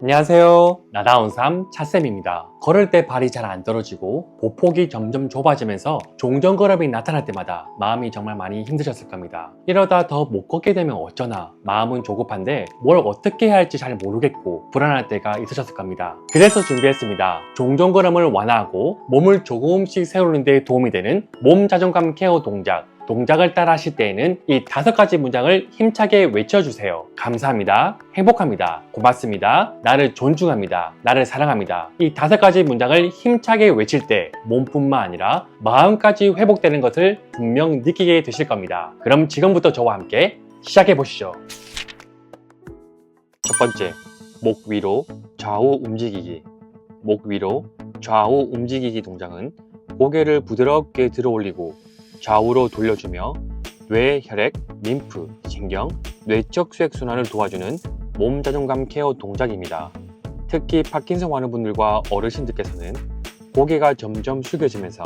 안녕하세요. 나다운 삶 차쌤입니다. 걸을 때 발이 잘 안 떨어지고 보폭이 점점 좁아지면서 종전걸음이 나타날 때마다 마음이 정말 많이 힘드셨을 겁니다. 이러다 더 못 걷게 되면 어쩌나 마음은 조급한데 뭘 어떻게 해야 할지 잘 모르겠고 불안할 때가 있으셨을 겁니다. 그래서 준비했습니다. 종전걸음을 완화하고 몸을 조금씩 세우는 데 도움이 되는 몸 자존감 케어 동작을 따라 하실 때에는 이 5가지 문장을 힘차게 외쳐주세요. 감사합니다. 행복합니다. 고맙습니다. 나를 존중합니다. 나를 사랑합니다. 이 5가지 문장을 힘차게 외칠 때 몸뿐만 아니라 마음까지 회복되는 것을 분명 느끼게 되실 겁니다. 그럼 지금부터 저와 함께 시작해 보시죠. 첫 번째, 목 위로 좌우 움직이기. 목 위로 좌우 움직이기 동작은 고개를 부드럽게 들어 올리고 좌우로 돌려주며 뇌, 혈액, 림프, 신경, 뇌적 수액순환을 도와주는 몸 자존감 케어 동작입니다. 특히 파킨슨 환우분들과 어르신들께서는 고개가 점점 숙여지면서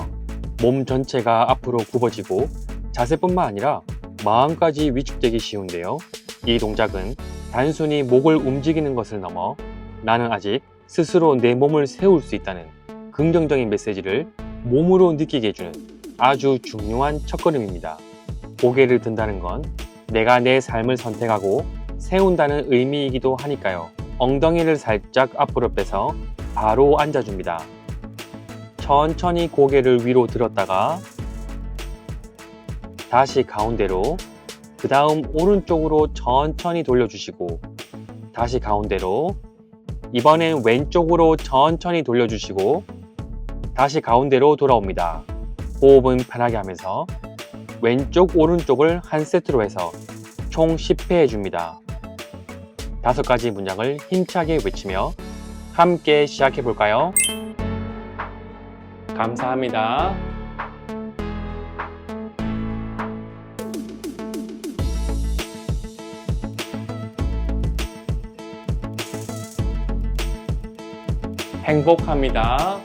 몸 전체가 앞으로 굽어지고 자세뿐만 아니라 마음까지 위축되기 쉬운데요. 이 동작은 단순히 목을 움직이는 것을 넘어 나는 아직 스스로 내 몸을 세울 수 있다는 긍정적인 메시지를 몸으로 느끼게 해주는 아주 중요한 첫걸음입니다. 고개를 든다는 건 내가 내 삶을 선택하고 세운다는 의미이기도 하니까요. 엉덩이를 살짝 앞으로 빼서 바로 앉아줍니다. 천천히 고개를 위로 들었다가 다시 가운데로, 그 다음 오른쪽으로 천천히 돌려주시고 다시 가운데로, 이번엔 왼쪽으로 천천히 돌려주시고 다시 가운데로 돌아옵니다. 호흡은 편하게 하면서 왼쪽 오른쪽을 한 세트로 해서 총 10회 해줍니다. 5가지 문장을 힘차게 외치며 함께 시작해 볼까요? 감사합니다. 행복합니다.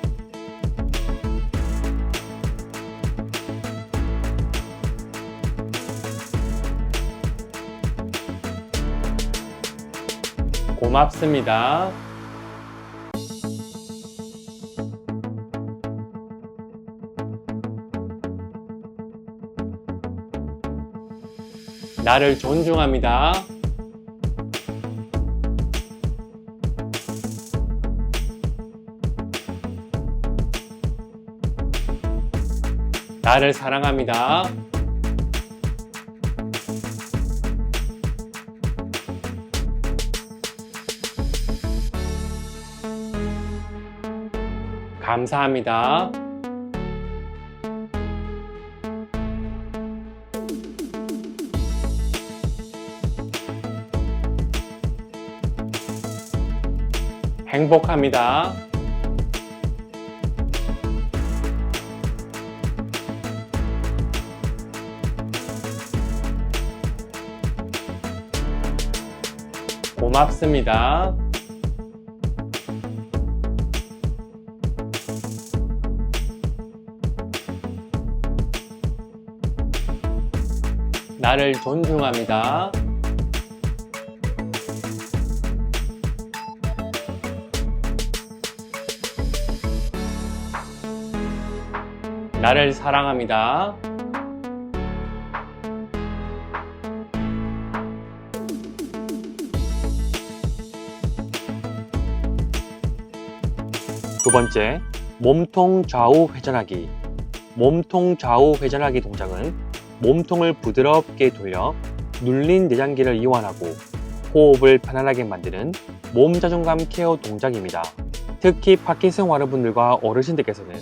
고맙습니다. 나를 존중합니다. 나를 사랑합니다. 감사합니다. 행복합니다. 고맙습니다. 나를 존중합니다. 나를 사랑합니다. 두 번째, 몸통 좌우 회전하기. 몸통 좌우 회전하기 동작은 몸통을 부드럽게 돌려 눌린 내장기를 이완하고 호흡을 편안하게 만드는 몸 자존감 케어 동작입니다. 특히 파킨슨 환우분들과 어르신들께서는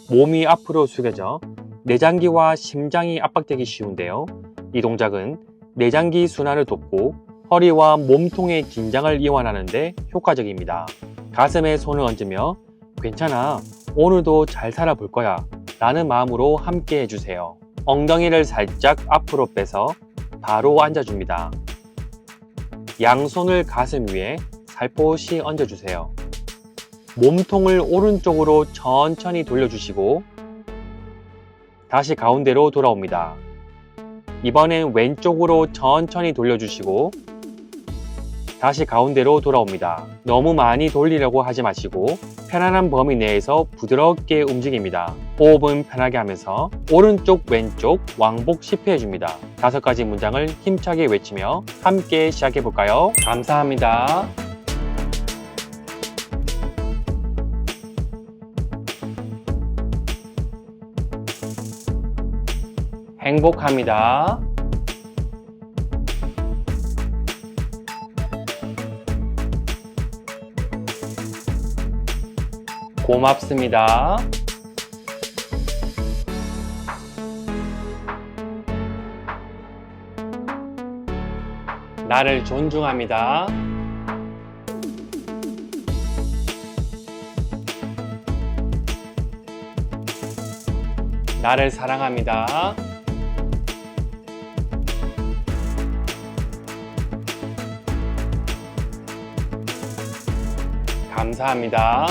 몸이 앞으로 숙여져 내장기와 심장이 압박되기 쉬운데요. 이 동작은 내장기 순환을 돕고 허리와 몸통의 긴장을 이완하는 데 효과적입니다. 가슴에 손을 얹으며 괜찮아, 오늘도 잘 살아볼 거야 라는 마음으로 함께 해주세요. 엉덩이를 살짝 앞으로 빼서 바로 앉아줍니다. 양손을 가슴 위에 살포시 얹어주세요. 몸통을 오른쪽으로 천천히 돌려주시고 다시 가운데로 돌아옵니다. 이번엔 왼쪽으로 천천히 돌려주시고 다시 가운데로 돌아옵니다. 너무 많이 돌리려고 하지 마시고 편안한 범위 내에서 부드럽게 움직입니다. 호흡은 편하게 하면서 오른쪽 왼쪽 왕복 10회 해줍니다. 5가지 문장을 힘차게 외치며 함께 시작해 볼까요? 감사합니다. 행복합니다. 고맙습니다. 나를 존중합니다. 나를 사랑합니다. 감사합니다.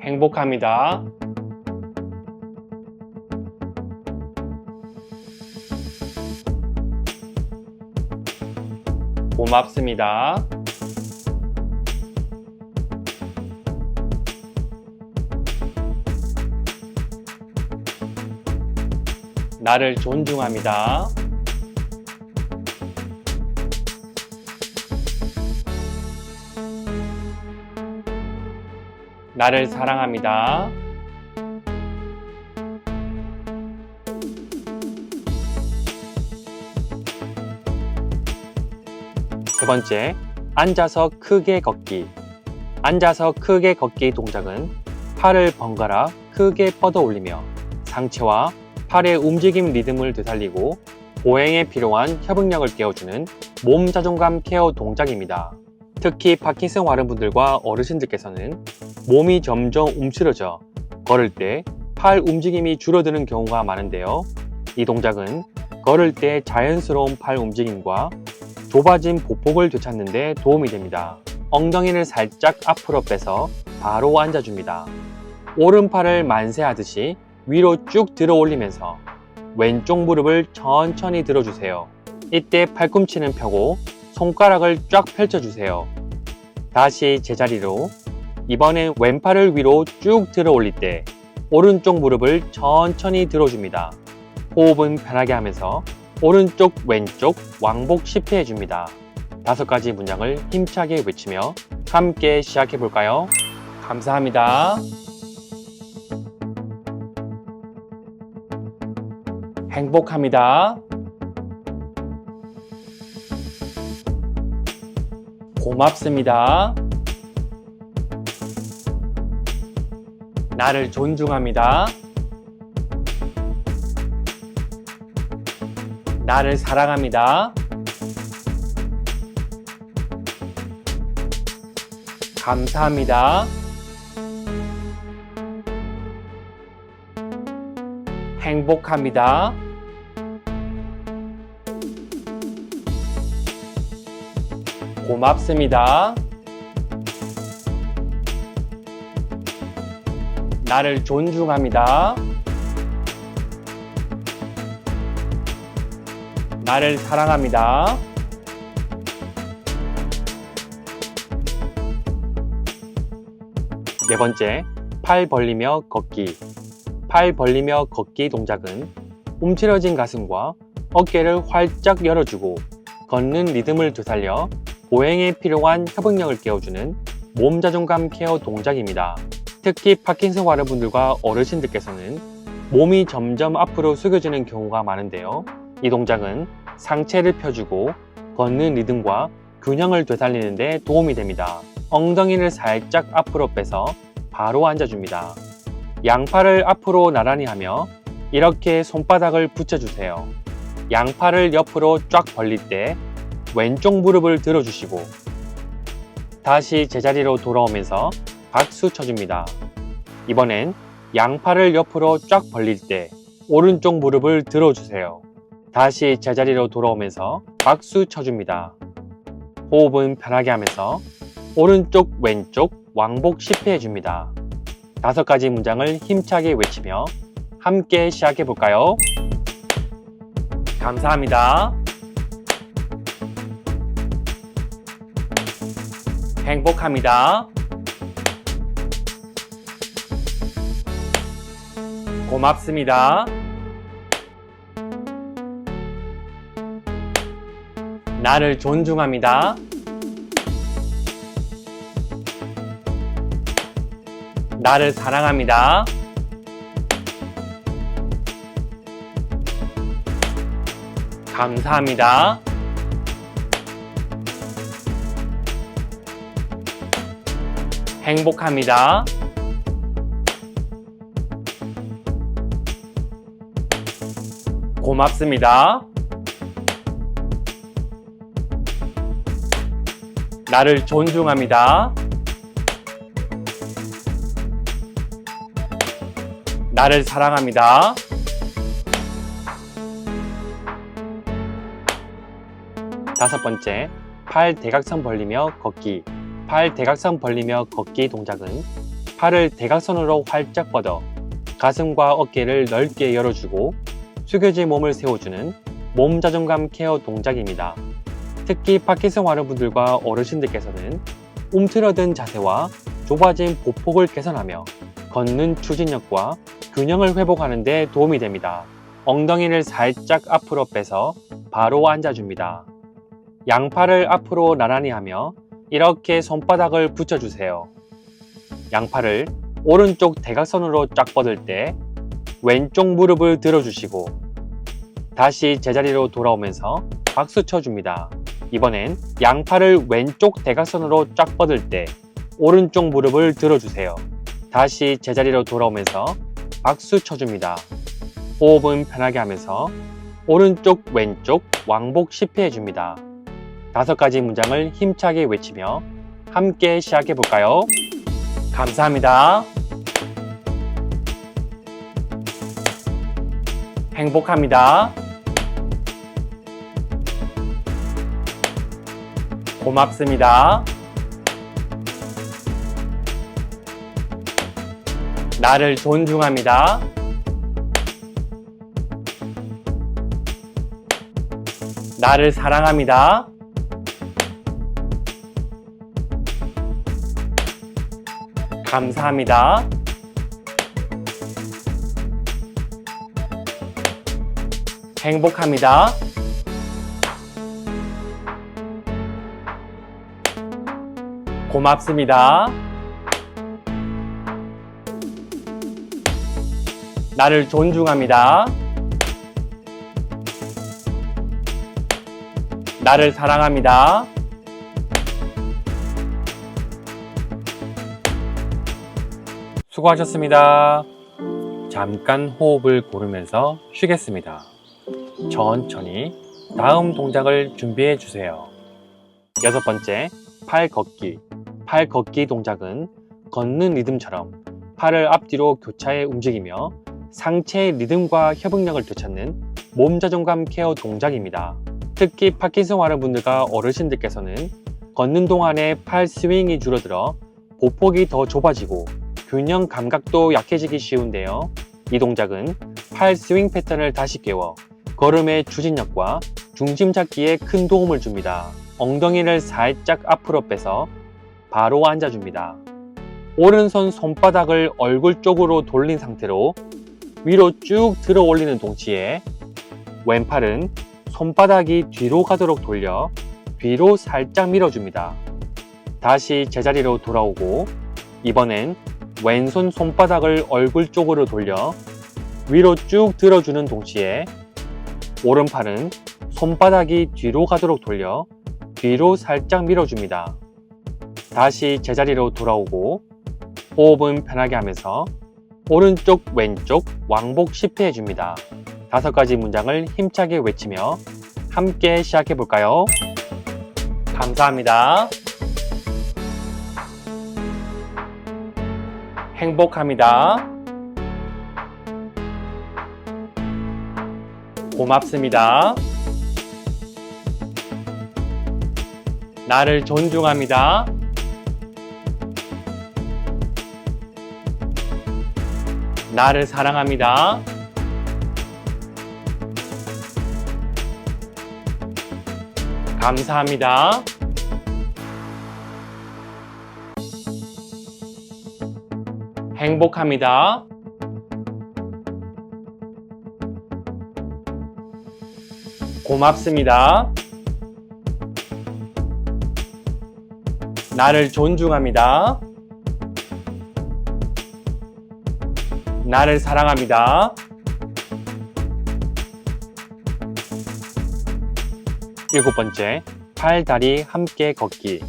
행복합니다. 고맙습니다. 나를 존중합니다. 나를 사랑합니다. 세 번째, 앉아서 크게 걷기. 앉아서 크게 걷기 동작은 팔을 번갈아 크게 뻗어 올리며 상체와 팔의 움직임 리듬을 되살리고 보행에 필요한 협응력을 깨워주는 몸 자존감 케어 동작입니다. 특히 파킨슨 환우분들과 어르신들께서는 몸이 점점 움츠러져 걸을 때 팔 움직임이 줄어드는 경우가 많은데요. 이 동작은 걸을 때 자연스러운 팔 움직임과 좁아진 보폭을 되찾는 데 도움이 됩니다. 엉덩이를 살짝 앞으로 빼서 바로 앉아줍니다. 오른팔을 만세하듯이 위로 쭉 들어 올리면서 왼쪽 무릎을 천천히 들어주세요. 이때 팔꿈치는 펴고 손가락을 쫙 펼쳐주세요. 다시 제자리로. 이번엔 왼팔을 위로 쭉 들어 올릴 때 오른쪽 무릎을 천천히 들어줍니다. 호흡은 편하게 하면서 오른쪽 왼쪽 왕복 10회 해줍니다. 5가지 문장을 힘차게 외치며 함께 시작해 볼까요? 감사합니다. 행복합니다. 고맙습니다. 나를 존중합니다. 나를 사랑합니다. 감사합니다. 행복합니다. 고맙습니다. 나를 존중합니다. 나를 사랑합니다. 네 번째, 팔 벌리며 걷기. 팔 벌리며 걷기 동작은 움츠러진 가슴과 어깨를 활짝 열어주고 걷는 리듬을 되살려 보행에 필요한 협응력을 깨워주는 몸 자존감 케어 동작입니다. 특히 파킨슨 환우분들과 어르신들께서는 몸이 점점 앞으로 숙여지는 경우가 많은데요. 이 동작은 상체를 펴주고 걷는 리듬과 균형을 되살리는 데 도움이 됩니다. 엉덩이를 살짝 앞으로 빼서 바로 앉아줍니다. 양팔을 앞으로 나란히 하며 이렇게 손바닥을 붙여주세요. 양팔을 옆으로 쫙 벌릴 때 왼쪽 무릎을 들어주시고 다시 제자리로 돌아오면서 박수 쳐줍니다. 이번엔 양팔을 옆으로 쫙 벌릴 때 오른쪽 무릎을 들어주세요. 다시 제자리로 돌아오면서 박수 쳐줍니다. 호흡은 편하게 하면서 오른쪽 왼쪽 왕복 10회 해줍니다. 5가지 문장을 힘차게 외치며 함께 시작해 볼까요? 감사합니다. 행복합니다. 고맙습니다. 나를 존중합니다. 나를 사랑합니다. 감사합니다. 행복합니다. 고맙습니다. 나를 존중합니다. 나를 사랑합니다. 다섯 번째, 팔 대각선 벌리며 걷기. 팔 대각선 벌리며 걷기 동작은 팔을 대각선으로 활짝 뻗어 가슴과 어깨를 넓게 열어주고 숙여진 몸을 세워주는 몸 자존감 케어 동작입니다. 특히 파킨슨 환우분들과 어르신들께서는 움츠러든 자세와 좁아진 보폭을 개선하며 걷는 추진력과 균형을 회복하는 데 도움이 됩니다. 엉덩이를 살짝 앞으로 빼서 바로 앉아줍니다. 양팔을 앞으로 나란히 하며 이렇게 손바닥을 붙여주세요. 양팔을 오른쪽 대각선으로 쫙 뻗을 때 왼쪽 무릎을 들어주시고 다시 제자리로 돌아오면서 박수 쳐줍니다. 이번엔 양팔을 왼쪽 대각선으로 쫙 뻗을 때 오른쪽 무릎을 들어주세요. 다시 제자리로 돌아오면서 박수 쳐줍니다. 호흡은 편하게 하면서 오른쪽 왼쪽 왕복 10회 해줍니다. 5가지 문장을 힘차게 외치며 함께 시작해 볼까요? 감사합니다. 행복합니다. 고맙습니다. 나를 존중합니다. 나를 사랑합니다. 감사합니다. 행복합니다. 고맙습니다. 나를 존중합니다. 나를 사랑합니다. 수고하셨습니다. 잠깐 호흡을 고르면서 쉬겠습니다. 천천히 다음 동작을 준비해 주세요. 6번째, 팔 걷기. 팔 걷기 동작은 걷는 리듬처럼 팔을 앞뒤로 교차해 움직이며 상체의 리듬과 협응력을 되찾는 몸 자존감 케어 동작입니다. 특히 파킨슨 환우분들과 어르신들께서는 걷는 동안에 팔 스윙이 줄어들어 보폭이 더 좁아지고 균형 감각도 약해지기 쉬운데요. 이 동작은 팔 스윙 패턴을 다시 깨워 걸음의 추진력과 중심 잡기에 큰 도움을 줍니다. 엉덩이를 살짝 앞으로 빼서 바로 앉아줍니다. 오른손 손바닥을 얼굴 쪽으로 돌린 상태로 위로 쭉 들어 올리는 동시에 왼팔은 손바닥이 뒤로 가도록 돌려 뒤로 살짝 밀어줍니다. 다시 제자리로 돌아오고 이번엔 왼손 손바닥을 얼굴 쪽으로 돌려 위로 쭉 들어주는 동시에 오른팔은 손바닥이 뒤로 가도록 돌려 뒤로 살짝 밀어줍니다. 다시 제자리로 돌아오고 호흡은 편하게 하면서 오른쪽 왼쪽 왕복 10회 해줍니다. 5가지 문장을 힘차게 외치며 함께 시작해 볼까요? 감사합니다. 행복합니다. 고맙습니다. 나를 존중합니다. 나를 사랑합니다. 감사합니다. 행복합니다. 고맙습니다. 나를 존중합니다. 나를 사랑합니다. 일곱 번째, 팔, 다리 함께 걷기.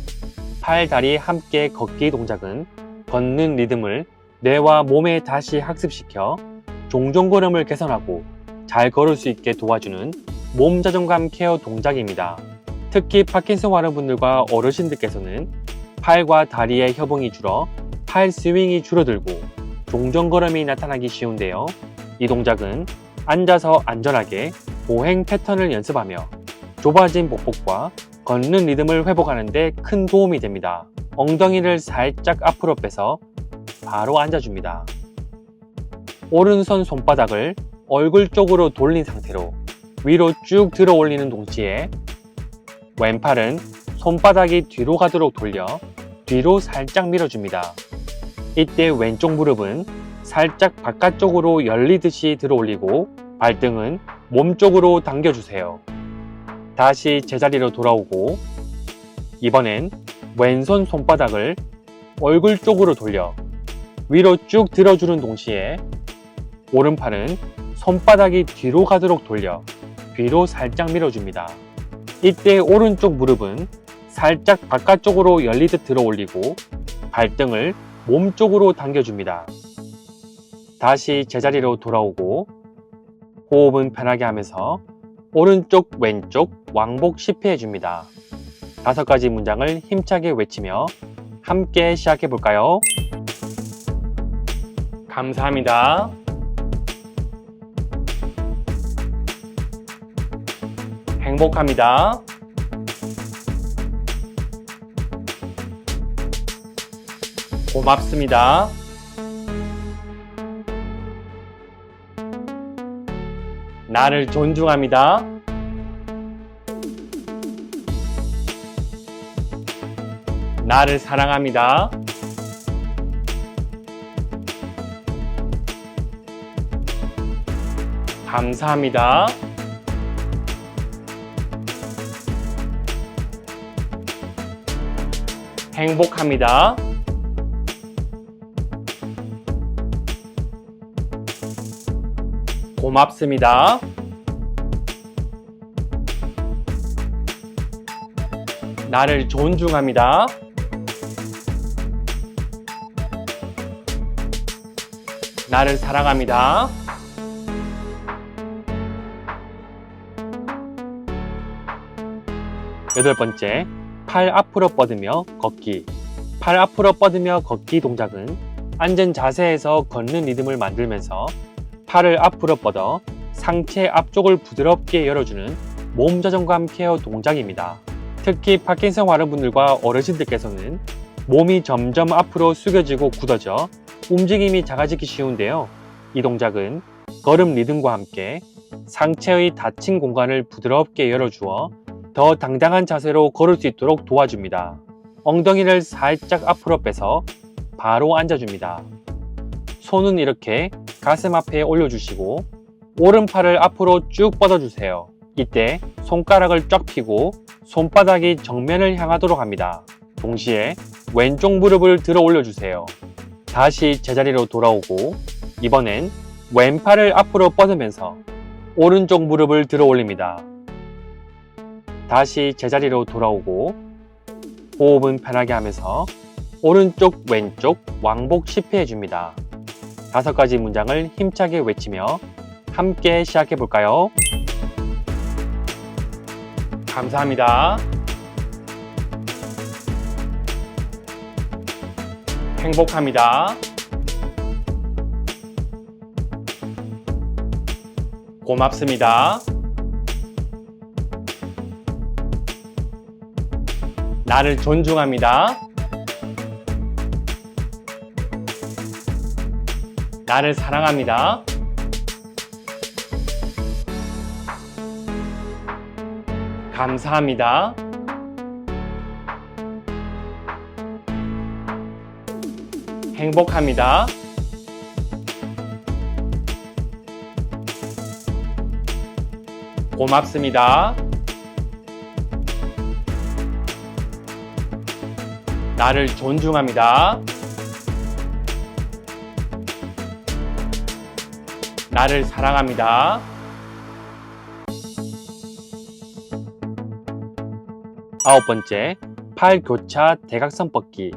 팔, 다리 함께 걷기 동작은 걷는 리듬을 뇌와 몸에 다시 학습시켜 종종걸음을 개선하고 잘 걸을 수 있게 도와주는 몸 자존감 케어 동작입니다. 특히 파킨슨 환우분들과 어르신들께서는 팔과 다리의 협응이 줄어 팔 스윙이 줄어들고 종종걸음이 나타나기 쉬운데요. 이 동작은 앉아서 안전하게 보행 패턴을 연습하며 좁아진 복복과 걷는 리듬을 회복하는 데 큰 도움이 됩니다. 엉덩이를 살짝 앞으로 빼서 바로 앉아줍니다. 오른손 손바닥을 얼굴 쪽으로 돌린 상태로 위로 쭉 들어 올리는 동시에 왼팔은 손바닥이 뒤로 가도록 돌려 뒤로 살짝 밀어줍니다. 이때 왼쪽 무릎은 살짝 바깥쪽으로 열리듯이 들어 올리고 발등은 몸쪽으로 당겨주세요. 다시 제자리로 돌아오고 이번엔 왼손 손바닥을 얼굴 쪽으로 돌려 위로 쭉 들어주는 동시에 오른팔은 손바닥이 뒤로 가도록 돌려 뒤로 살짝 밀어줍니다. 이때 오른쪽 무릎은 살짝 바깥쪽으로 열리듯 들어 올리고 발등을 몸쪽으로 당겨줍니다. 다시 제자리로 돌아오고 호흡은 편하게 하면서 오른쪽 왼쪽 왕복 10회 해줍니다. 5가지 문장을 힘차게 외치며 함께 시작해 볼까요? 감사합니다. 행복합니다. 고맙습니다. 나를 존중합니다. 나를 사랑합니다. 감사합니다. 행복합니다. 고맙습니다. 나를 존중합니다. 나를 사랑합니다. 여덟 번째, 팔 앞으로 뻗으며 걷기. 팔 앞으로 뻗으며 걷기 동작은 앉은 자세에서 걷는 리듬을 만들면서 팔을 앞으로 뻗어 상체 앞쪽을 부드럽게 열어주는 몸 자존감 케어 동작입니다. 특히 파킨슨 환우분들과 어르신들께서는 몸이 점점 앞으로 숙여지고 굳어져 움직임이 작아지기 쉬운데요. 이 동작은 걸음 리듬과 함께 상체의 닫힌 공간을 부드럽게 열어주어 더 당당한 자세로 걸을 수 있도록 도와줍니다. 엉덩이를 살짝 앞으로 빼서 바로 앉아줍니다. 손은 이렇게 가슴 앞에 올려주시고 오른팔을 앞으로 쭉 뻗어주세요. 이때 손가락을 쫙 펴고 손바닥이 정면을 향하도록 합니다. 동시에 왼쪽 무릎을 들어 올려주세요. 다시 제자리로 돌아오고 이번엔 왼팔을 앞으로 뻗으면서 오른쪽 무릎을 들어 올립니다. 다시 제자리로 돌아오고 호흡은 편하게 하면서 오른쪽 왼쪽 왕복 10회 해줍니다. 5가지 문장을 힘차게 외치며 함께 시작해 볼까요? 감사합니다. 행복합니다. 고맙습니다. 나를 존중합니다. 나를 사랑합니다. 감사합니다. 행복합니다. 고맙습니다. 나를 존중합니다. 나를 사랑합니다. 아홉 번째, 팔 교차 대각선 뻗기.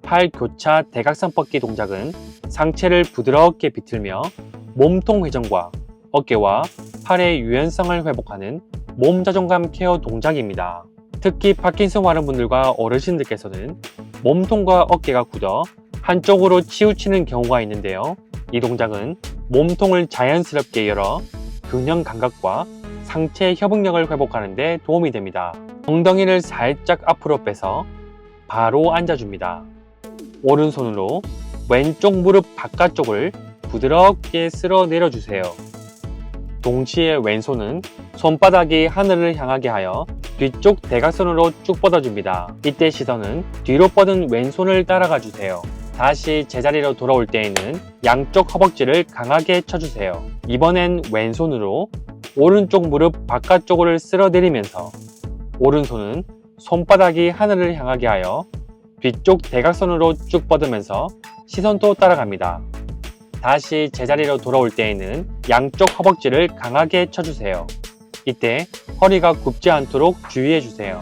팔 교차 대각선 뻗기 동작은 상체를 부드럽게 비틀며 몸통 회전과 어깨와 팔의 유연성을 회복하는 몸 자존감 케어 동작입니다. 특히 파킨슨 환우분들과 어르신들께서는 몸통과 어깨가 굳어 한쪽으로 치우치는 경우가 있는데요. 이 동작은 몸통을 자연스럽게 열어 균형 감각과 상체 협응력을 회복하는 데 도움이 됩니다. 엉덩이를 살짝 앞으로 빼서 바로 앉아줍니다. 오른손으로 왼쪽 무릎 바깥쪽을 부드럽게 쓸어 내려주세요. 동시에 왼손은 손바닥이 하늘을 향하게 하여 뒤쪽 대각선으로 쭉 뻗어줍니다. 이때 시선은 뒤로 뻗은 왼손을 따라가 주세요. 다시 제자리로 돌아올 때에는 양쪽 허벅지를 강하게 쳐주세요. 이번엔 왼손으로 오른쪽 무릎 바깥쪽을 쓸어 내리면서 오른손은 손바닥이 하늘을 향하게 하여 뒤쪽 대각선으로 쭉 뻗으면서 시선도 따라갑니다. 다시 제자리로 돌아올 때에는 양쪽 허벅지를 강하게 쳐주세요. 이때 허리가 굽지 않도록 주의해주세요.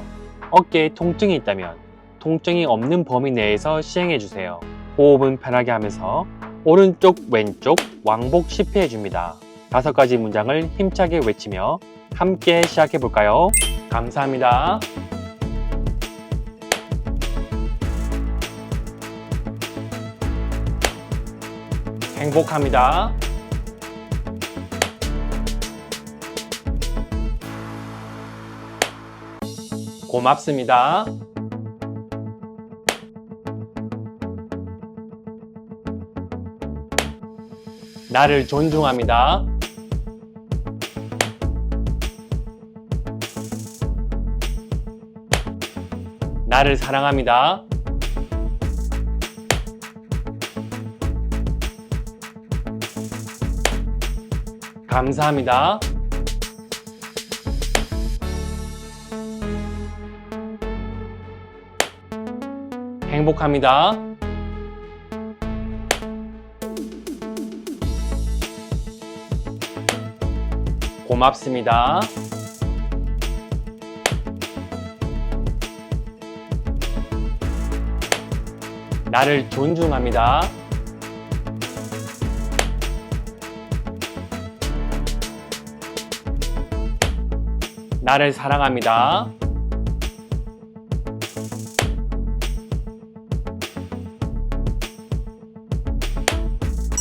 어깨에 통증이 있다면 통증이 없는 범위 내에서 시행해주세요. 호흡은 편하게 하면서 오른쪽 왼쪽 왕복 10회 해줍니다. 5가지 문장을 힘차게 외치며 함께 시작해볼까요? 감사합니다. 행복합니다. 고맙습니다. 나를 존중합니다. 나를 사랑합니다. 감사합니다. 행복합니다. 고맙습니다. 나를 존중합니다. 나를 사랑합니다.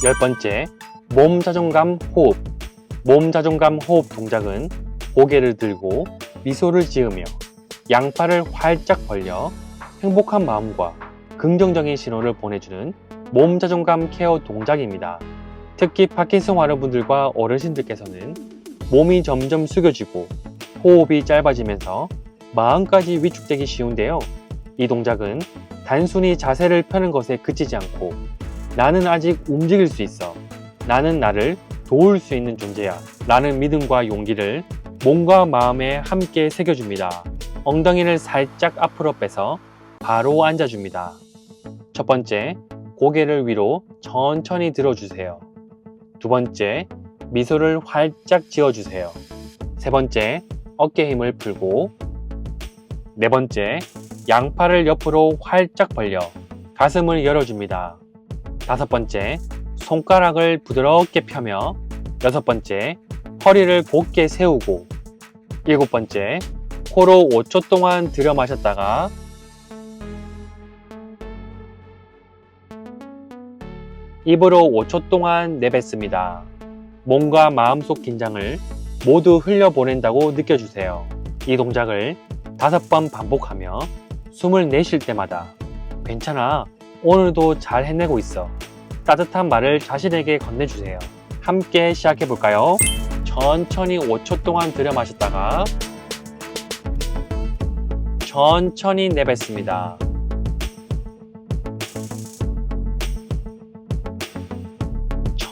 열 번째, 몸 자존감 호흡. 몸 자존감 호흡 동작은 고개를 들고 미소를 지으며 양팔을 활짝 벌려 행복한 마음과 긍정적인 신호를 보내주는 몸 자존감 케어 동작입니다. 특히 파킨슨 환우분들과 어르신들께서는 몸이 점점 숙여지고 호흡이 짧아지면서 마음까지 위축되기 쉬운데요. 이 동작은 단순히 자세를 펴는 것에 그치지 않고 나는 아직 움직일 수 있어, 나는 나를 도울 수 있는 존재야 라는 믿음과 용기를 몸과 마음에 함께 새겨줍니다. 엉덩이를 살짝 앞으로 빼서 바로 앉아줍니다. 첫 번째, 고개를 위로 천천히 들어주세요. 두 번째, 미소를 활짝 지어주세요. 세 번째, 어깨 힘을 풀고. 네 번째, 양팔을 옆으로 활짝 벌려 가슴을 열어줍니다. 다섯 번째, 손가락을 부드럽게 펴며. 여섯 번째, 허리를 곧게 세우고. 일곱 번째, 코로 5초 동안 들여 마셨다가 입으로 5초 동안 내뱉습니다. 몸과 마음속 긴장을 모두 흘려보낸다고 느껴주세요. 이 동작을 5번 반복하며 숨을 내쉴 때마다 괜찮아, 오늘도 잘 해내고 있어, 따뜻한 말을 자신에게 건네주세요. 함께 시작해볼까요? 천천히 5초 동안 들여 마셨다가 천천히 내뱉습니다.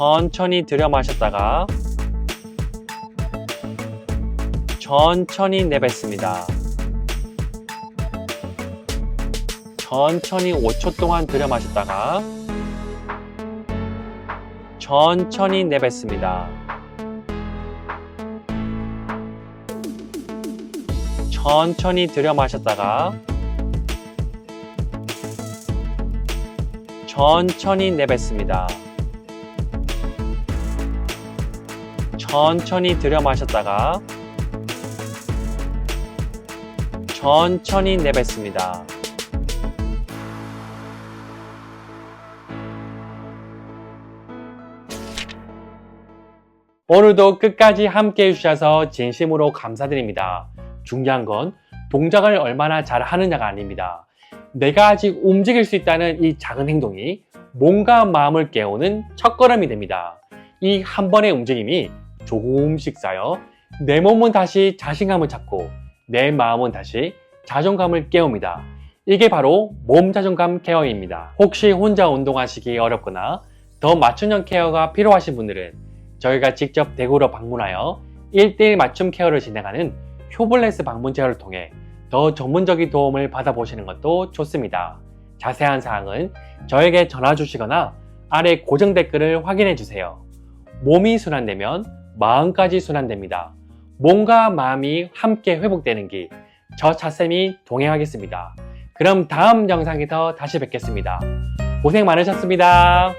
천천히 들여 마셨다가 천천히 내뱉습니다. 천천히 5초 동안 들여 마셨다가 천천히 내뱉습니다. 천천히 들여 마셨다가 천천히 내뱉습니다. 천천히 들여 마셨다가 천천히 내뱉습니다. 오늘도 끝까지 함께 해주셔서 진심으로 감사드립니다. 중요한 건 동작을 얼마나 잘 하느냐가 아닙니다. 내가 아직 움직일 수 있다는 이 작은 행동이 몸과 마음을 깨우는 첫걸음이 됩니다. 이 한 번의 움직임이 조금씩 쌓여 내 몸은 다시 자신감을 찾고 내 마음은 다시 자존감을 깨웁니다. 이게 바로 몸 자존감 케어입니다. 혹시 혼자 운동하시기 어렵거나 더 맞춤형 케어가 필요하신 분들은 저희가 직접 대구로 방문하여 1:1 맞춤 케어를 진행하는 효블레스 방문 제어를 통해 더 전문적인 도움을 받아보시는 것도 좋습니다. 자세한 사항은 저에게 전화 주시거나 아래 고정 댓글을 확인해 주세요. 몸이 순환되면 마음까지 순환됩니다. 몸과 마음이 함께 회복되는 길, 저 차쌤이 동행하겠습니다. 그럼 다음 영상에서 다시 뵙겠습니다. 고생 많으셨습니다.